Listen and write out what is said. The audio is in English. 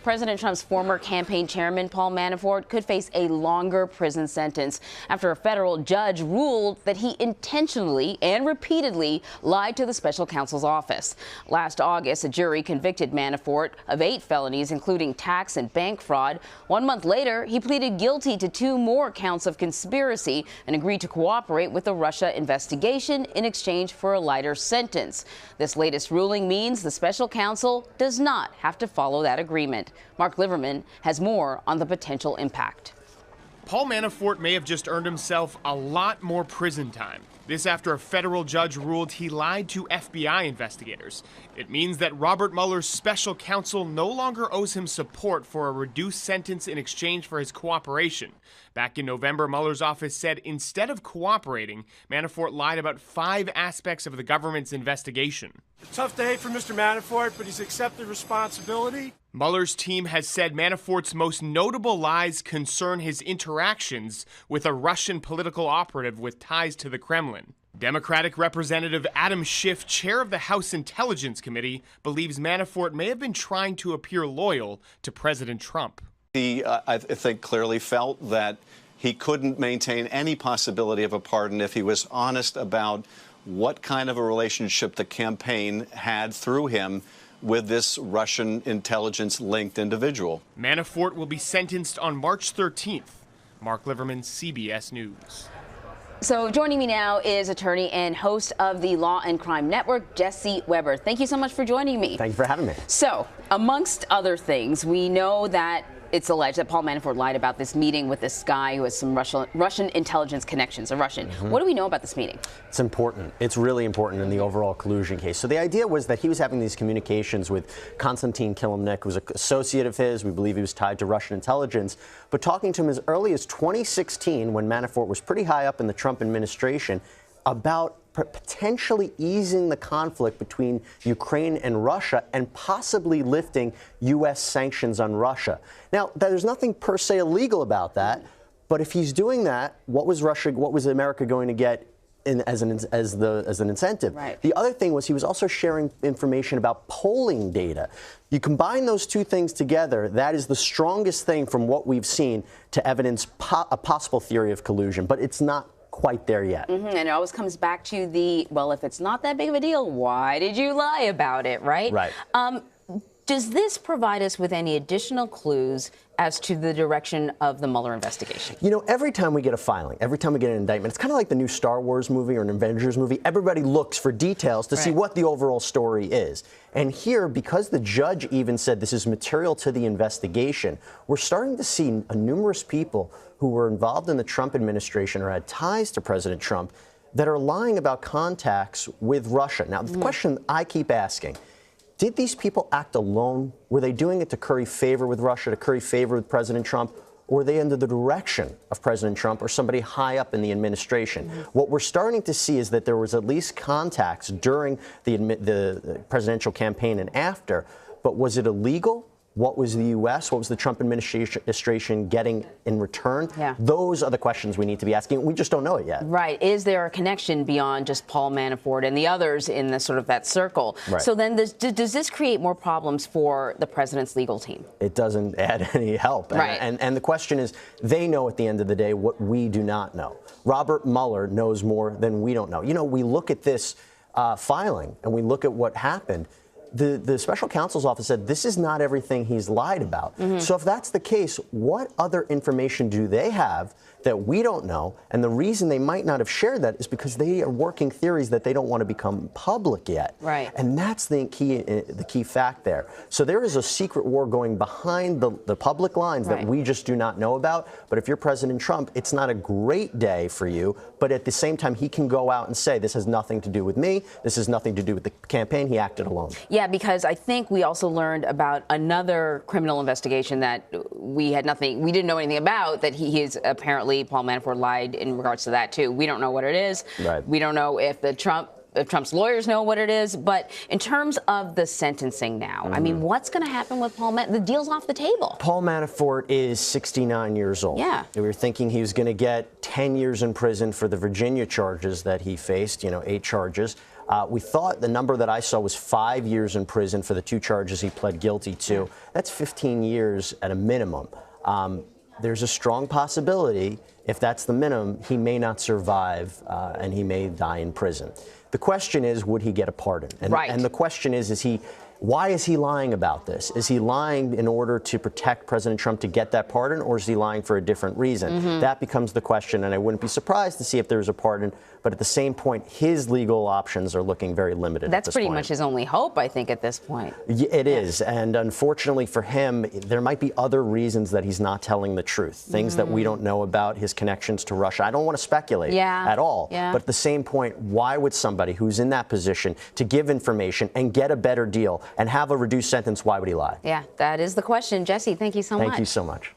President Trump's former campaign chairman, Paul Manafort, could face a longer prison sentence after a federal judge ruled that he intentionally and repeatedly lied to the special counsel's office. Last August, a jury convicted Manafort of 8 felonies, including tax and bank fraud. 1 month later, he pleaded guilty to 2 more counts of conspiracy and agreed to cooperate with the Russia investigation in exchange for a lighter sentence. This latest ruling means the special counsel does not have to follow that agreement. Mark Liverman has more on the potential impact. Paul Manafort may have just earned himself a lot more prison time. This after a federal judge ruled he lied to FBI investigators. It means that Robert Mueller's special counsel no longer owes him support for a reduced sentence in exchange for his cooperation. Back in November, Mueller's office said instead of cooperating, Manafort lied about 5 aspects of the government's investigation. Tough day for Mr. Manafort, but he's accepted responsibility. Mueller's team has said Manafort's most notable lies concern his interactions with a Russian political operative with ties to the Kremlin. Democratic Representative Adam Schiff, chair of the House Intelligence Committee, believes Manafort may have been trying to appear loyal to President Trump. He, I think, clearly felt that he couldn't maintain any possibility of a pardon if he was honest about what kind of a relationship the campaign had through him with this Russian intelligence-linked individual. Manafort will be sentenced on March 13th. Mark Liverman, CBS News. So joining me now is attorney and host of the Law and Crime Network, Jesse Weber. Thank you so much for joining me. Thank you for having me. So, amongst other things, we know that it's alleged that Paul Manafort lied about this meeting with this guy who has some Russian intelligence connections, a Russian. What do we know about this meeting? It's important. It's really important in the overall collusion case. So the idea was that he was having these communications with Konstantin Kilimnik, who was an associate of his. We believe he was tied to Russian intelligence. But talking to him as early as 2016, when Manafort was pretty high up in the Trump administration, about potentially easing the conflict between Ukraine and Russia and possibly lifting U.S. sanctions on Russia. Now, there's nothing per se illegal about that, but if he's doing that, what was America going to get as an incentive? Right. The other thing was he was also sharing information about polling data. You combine those 2 things together, that is the strongest thing from what we've seen to evidence a possible theory of collusion, but it's not quite there yet. And it always comes back to the, well, if it's not that big of a deal, why did you lie about it, right? Right. Does this provide us with any additional clues as to the direction of the Mueller investigation? You know, every time we get a filing, every time we get an indictment, it's kind of like the new Star Wars movie or an Avengers movie. Everybody looks for details to see what the overall story is. And here, because the judge even said this is material to the investigation, we're starting to see numerous people who were involved in the Trump administration or had ties to President Trump that are lying about contacts with Russia. Now, the question I keep asking, did these people act alone? Were they doing it to curry favor with Russia, to curry favor with President Trump? Or were they under the direction of President Trump or somebody high up in the administration? What we're starting to see is that there was at least contacts during the presidential campaign and after. But was it illegal? What was the U.S., what was the Trump administration getting in return? Yeah. Those are the questions we need to be asking. We just don't know it yet. Right. Is there a connection beyond just Paul Manafort and the others in the sort of that circle? Right. So then does this create more problems for the president's legal team? It doesn't add any help. Right. And the question is, they know at the end of the day what we do not know. Robert Mueller knows more than we don't know. You know, we look at this filing and we look at what happened. The special counsel's office said this is not everything he's lied about. So if that's the case, what other information do they have that we don't know? And the reason they might not have shared that is because they are working theories that they don't want to become public yet. Right. And that's the key fact there. So there is a secret war going behind the public lines that we just do not know about. But if you're President Trump, it's not a great day for you. But at the same time, he can go out and say, this has nothing to do with me. This has nothing to do with the campaign. He acted alone. Yeah, because I think we also learned about another criminal investigation that we didn't know anything about, that he is apparently, Paul Manafort lied in regards to that too. We don't know what it is. Right. We don't know if Trump's lawyers know what it is. But in terms of the sentencing now, I mean, what's going to happen with Paul Manafort? The deal's off the table. Paul Manafort is 69 years old. Yeah. We were thinking he was going to get 10 years in prison for the Virginia charges that he faced, 8 charges. We thought the number that I saw was 5 years in prison for the 2 charges he pled guilty to. That's 15 years at a minimum. There's a strong possibility, if that's the minimum, he may not survive and he may die in prison. The question is, would he get a pardon? And the question is why is he lying about this? Is he lying in order to protect President Trump to get that pardon, or is he lying for a different reason? That becomes the question, and I wouldn't be surprised to see if there's a pardon. But at the same point, his legal options are looking very limited. That's pretty much his only hope, I think, at this point. It is, and unfortunately for him, there might be other reasons that he's not telling the truth, things that we don't know about, his connections to Russia. I don't want to speculate at all. But at the same point, why would somebody who's in that position to give information and get a better deal and have a reduced sentence, why would he lie? Yeah, that is the question. Jesse, thank you so much. Thank you so much.